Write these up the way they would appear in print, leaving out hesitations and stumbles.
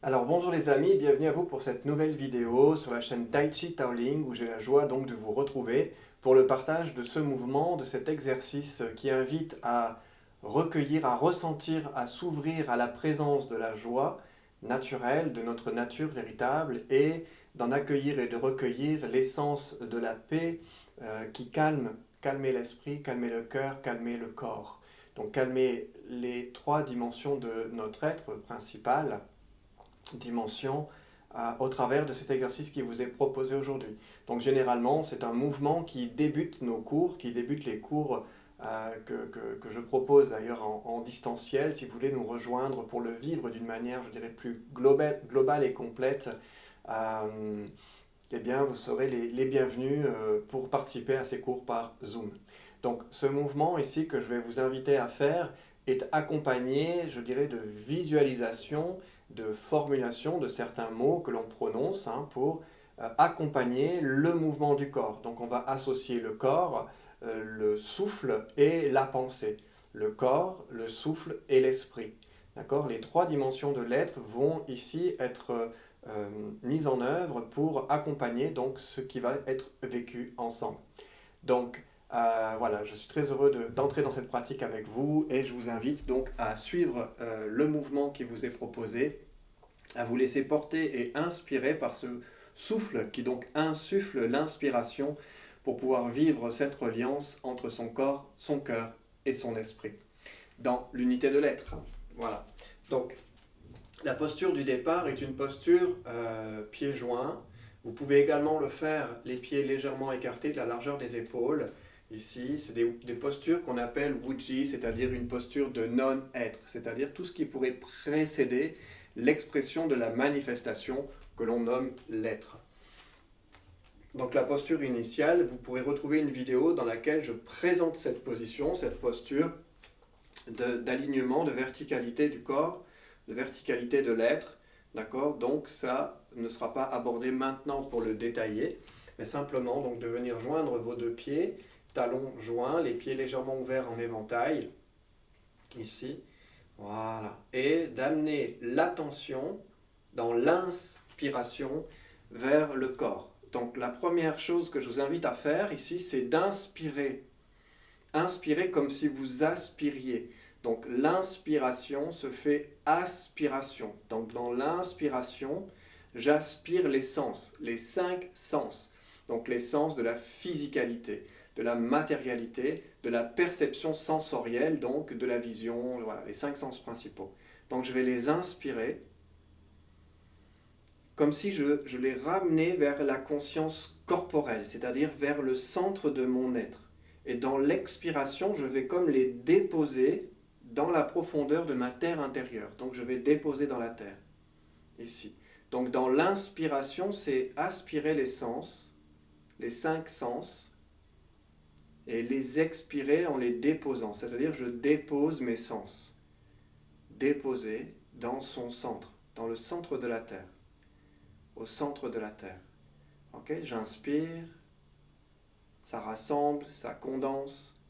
Alors bonjour les amis, bienvenue à vous pour cette nouvelle vidéo sur la chaîne Tai Chi Taoling où j'ai la joie donc de vous retrouver pour le partage de ce mouvement, de cet exercice qui invite à recueillir, à ressentir, à s'ouvrir à la présence de la joie naturelle, de notre nature véritable et d'en accueillir et de recueillir l'essence de la paix qui calmer l'esprit, calmer le cœur, calmer le corps. Donc calmer les trois dimensions de notre être principal dimension au travers de cet exercice qui vous est proposé aujourd'hui. Donc généralement, c'est un mouvement qui débute nos cours, qui débute les cours que je propose d'ailleurs en distanciel. Si vous voulez nous rejoindre pour le vivre d'une manière, je dirais, plus globale et complète, euh, eh bien, vous serez les bienvenus pour participer à ces cours par Zoom. Donc, ce mouvement ici que je vais vous inviter à faire est accompagné, je dirais, de visualisation, de formulation de certains mots que l'on prononce pour accompagner le mouvement du corps. Donc, on va associer le corps, le souffle et la pensée. Le corps, le souffle et l'esprit. D'accord? Les trois dimensions de l'être vont ici être mise en œuvre pour accompagner donc ce qui va être vécu ensemble. Donc voilà, je suis très heureux d'entrer dans cette pratique avec vous et je vous invite donc à suivre le mouvement qui vous est proposé, à vous laisser porter et inspirer par ce souffle qui donc insuffle l'inspiration pour pouvoir vivre cette reliance entre son corps, son cœur et son esprit dans l'unité de l'être. Voilà. Donc la posture du départ est une posture pieds joints. Vous pouvez également le faire les pieds légèrement écartés de la largeur des épaules. Ici, c'est des postures qu'on appelle Wuji, c'est-à-dire une posture de non-être, c'est-à-dire tout ce qui pourrait précéder l'expression de la manifestation que l'on nomme l'être. Donc la posture initiale, vous pourrez retrouver une vidéo dans laquelle je présente cette position, cette posture d'alignement, de verticalité du corps, de verticalité de l'être, d'accord? Donc ça ne sera pas abordé maintenant pour le détailler, mais simplement donc de venir joindre vos deux pieds, talons joints, les pieds légèrement ouverts en éventail, ici, voilà, et d'amener l'attention dans l'inspiration vers le corps. Donc la première chose que je vous invite à faire ici, c'est d'inspirer. Inspirez comme si vous aspiriez. Donc l'inspiration se fait aspiration. Donc dans l'inspiration, j'aspire les sens, les cinq sens. Donc les sens de la physicalité, de la matérialité, de la perception sensorielle, donc de la vision, voilà, les cinq sens principaux. Donc je vais les inspirer comme si je les ramenais vers la conscience corporelle, c'est-à-dire vers le centre de mon être. Et dans l'expiration, je vais comme les déposer dans la profondeur de ma terre intérieure. Donc je vais déposer dans la terre, ici. Donc dans l'inspiration, c'est aspirer les sens, les cinq sens, et les expirer en les déposant. C'est-à-dire je dépose mes sens. Déposer dans son centre, dans le centre de la terre. Au centre de la terre. Ok, j'inspire, ça rassemble, ça condense.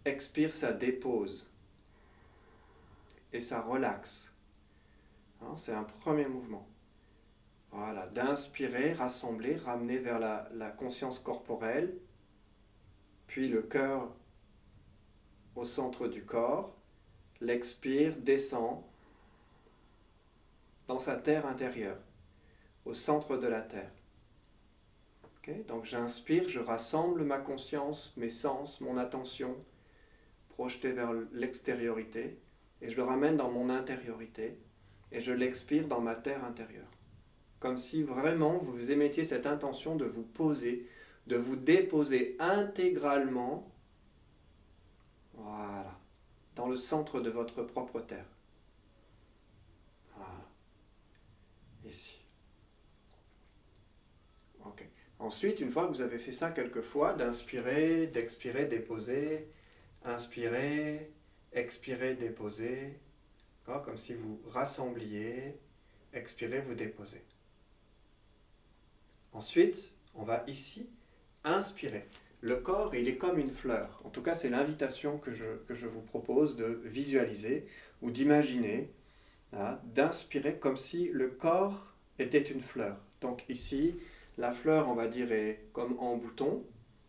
Expire, ça dépose. Et ça relaxe. C'est un premier mouvement. Voilà, d'inspirer, rassembler, ramener vers la conscience corporelle, puis le cœur au centre du corps. L'expire, descend dans sa terre intérieure, au centre de la terre. Okay, donc j'inspire, je rassemble ma conscience, mes sens, mon attention, projetée vers l'extériorité, et je le ramène dans mon intériorité, et je l'expire dans ma terre intérieure. Comme si vraiment vous émettiez cette intention de vous poser, de vous déposer intégralement, voilà, dans le centre de votre propre terre. Voilà, ici. Ok. Ensuite, une fois que vous avez fait ça quelques fois, d'inspirer, d'expirer, déposer, inspirer, expirer, déposer, comme si vous rassembliez, expirez, vous déposez. Ensuite, on va ici inspirer. Le corps, il est comme une fleur. En tout cas, c'est l'invitation que je vous propose de visualiser ou d'imaginer. Voilà, d'inspirer comme si le corps était une fleur. Donc ici, la fleur, on va dire, est comme en bouton,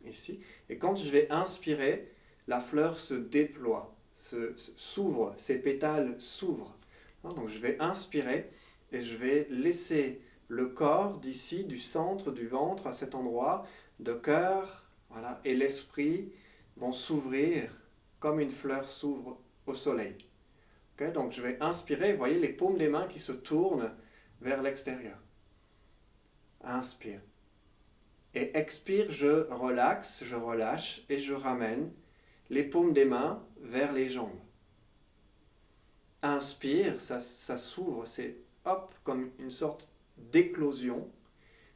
ici. Et quand je vais inspirer, la fleur se déploie, s'ouvre, ses pétales s'ouvrent. Hein, donc je vais inspirer et je vais laisser le corps d'ici, du centre, du ventre, à cet endroit, de cœur, voilà, et l'esprit vont s'ouvrir comme une fleur s'ouvre au soleil. Okay, donc je vais inspirer, vous voyez les paumes des mains qui se tournent vers l'extérieur. Inspire. Et expire, je relaxe, je relâche et je ramène les paumes des mains vers les jambes. Inspire, ça s'ouvre, c'est hop, comme une sorte d'éclosion.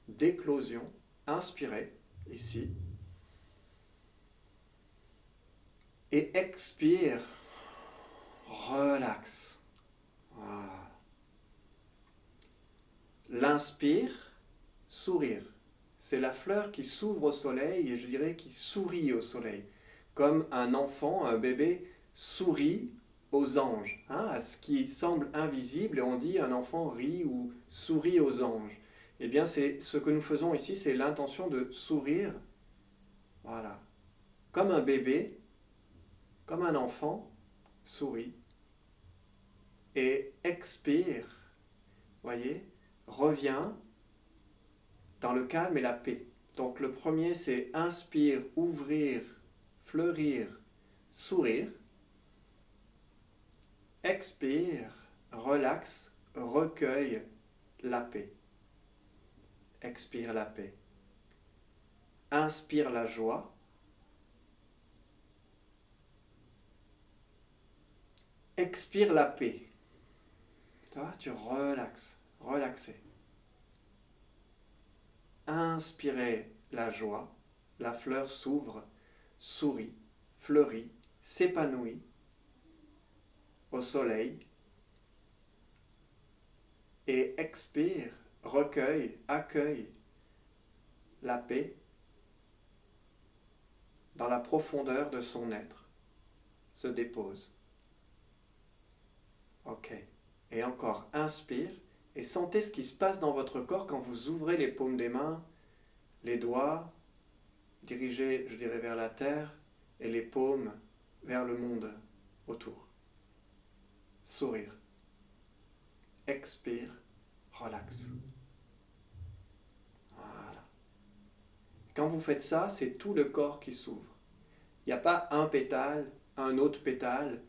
D'éclosion. Inspirez, ici. Et expire, relaxe. Voilà. L'inspire, sourire. C'est la fleur qui s'ouvre au soleil et je dirais qui sourit au soleil. Comme un enfant, un bébé, sourit aux anges, hein, à ce qui semble invisible, et on dit un enfant rit ou sourit aux anges. Eh bien, c'est ce que nous faisons ici, c'est l'intention de sourire, voilà, comme un bébé, comme un enfant, sourit, et expire, voyez, revient dans le calme et la paix. Donc le premier, c'est inspire, ouvrir, fleurir, sourire. Expire, relaxe, recueille la paix. Expire la paix. Inspire la joie. Expire la paix. Tu vois, tu relaxes, relaxer. Inspirez la joie. La fleur s'ouvre, sourit, fleurit, s'épanouit au soleil. Et expire, recueille, accueille la paix dans la profondeur de son être. Se dépose. Ok. Et encore, inspire et sentez ce qui se passe dans votre corps quand vous ouvrez les paumes des mains, les doigts dirigés, je dirais, vers la terre et les paumes vers le monde autour. Sourire. Expire, relaxe. Voilà. Quand vous faites ça, c'est tout le corps qui s'ouvre. Il n'y a pas un pétale, un autre pétale,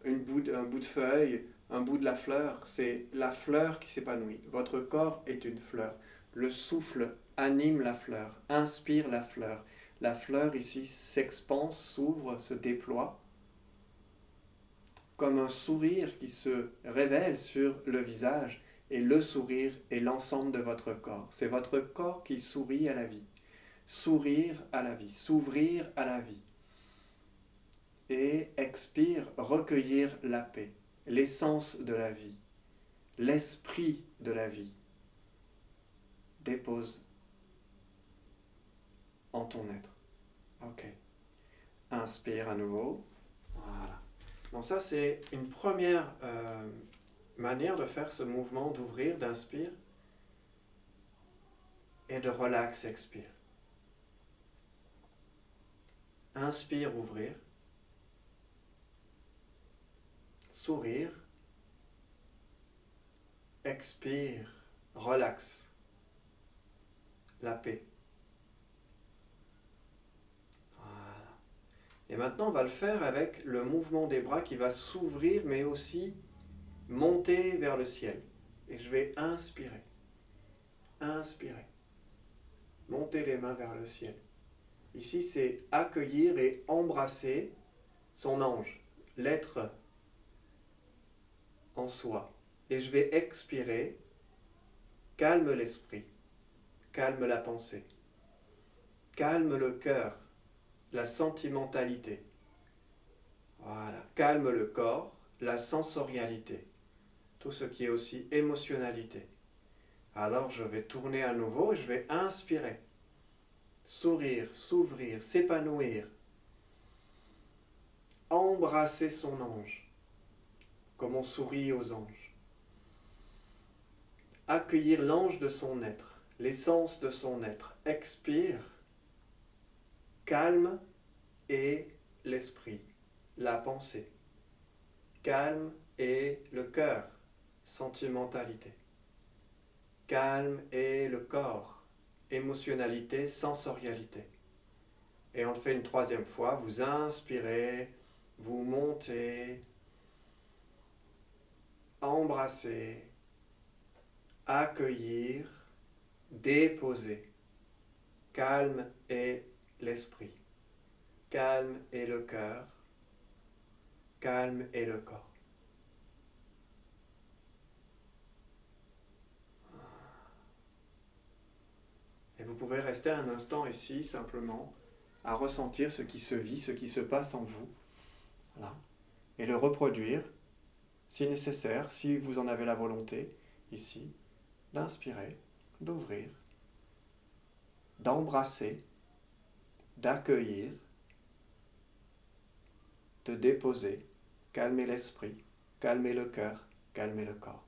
un bout de feuille, un bout de la fleur. C'est la fleur qui s'épanouit. Votre corps est une fleur. Le souffle anime la fleur, inspire la fleur. La fleur ici s'expanse, s'ouvre, se déploie, comme un sourire qui se révèle sur le visage. Et le sourire est l'ensemble de votre corps. C'est votre corps qui sourit à la vie. Sourire à la vie, s'ouvrir à la vie. Et expire, recueillir la paix, l'essence de la vie, l'esprit de la vie. Dépose en ton être. Ok. Inspire à nouveau. Voilà. Donc ça, c'est une première manière de faire ce mouvement d'ouvrir, d'inspire et de relax, expire. Inspire, ouvrir. Sourire. Expire, relax. La paix. Voilà. Et maintenant, on va le faire avec le mouvement des bras qui va s'ouvrir, mais aussi monter vers le ciel. Et je vais inspirer. Inspirer. Monter les mains vers le ciel. Ici, c'est accueillir et embrasser son ange, l'être en soi. Et je vais expirer. Calme l'esprit. Calme la pensée. Calme le cœur. La sentimentalité. Voilà. Calme le corps, la sensorialité. Tout ce qui est aussi émotionnalité. Alors je vais tourner à nouveau et je vais inspirer. Sourire, s'ouvrir, s'épanouir. Embrasser son ange, comme on sourit aux anges. accueillir l'ange de son être, l'essence de son être. Expire, calme et l'esprit, la pensée. Calme et le cœur, sentimentalité. Calme et le corps, émotionnalité, sensorialité. Et on le fait une troisième fois, vous inspirez, vous montez, embrassez, accueillir, déposer. Calme et l'esprit. Calme et le cœur. Calme et le corps. Et vous pouvez rester un instant ici simplement à ressentir ce qui se vit, ce qui se passe en vous. Voilà. Et le reproduire si nécessaire, si vous en avez la volonté, ici, d'inspirer, d'ouvrir, d'embrasser, d'accueillir, de déposer, calmer l'esprit, calmer le cœur, calmer le corps.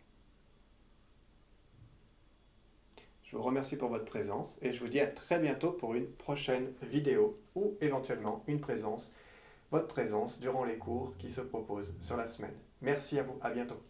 Je vous remercie pour votre présence et je vous dis à très bientôt pour une prochaine vidéo ou éventuellement votre présence durant les cours qui se proposent sur la semaine. Merci à vous, à bientôt.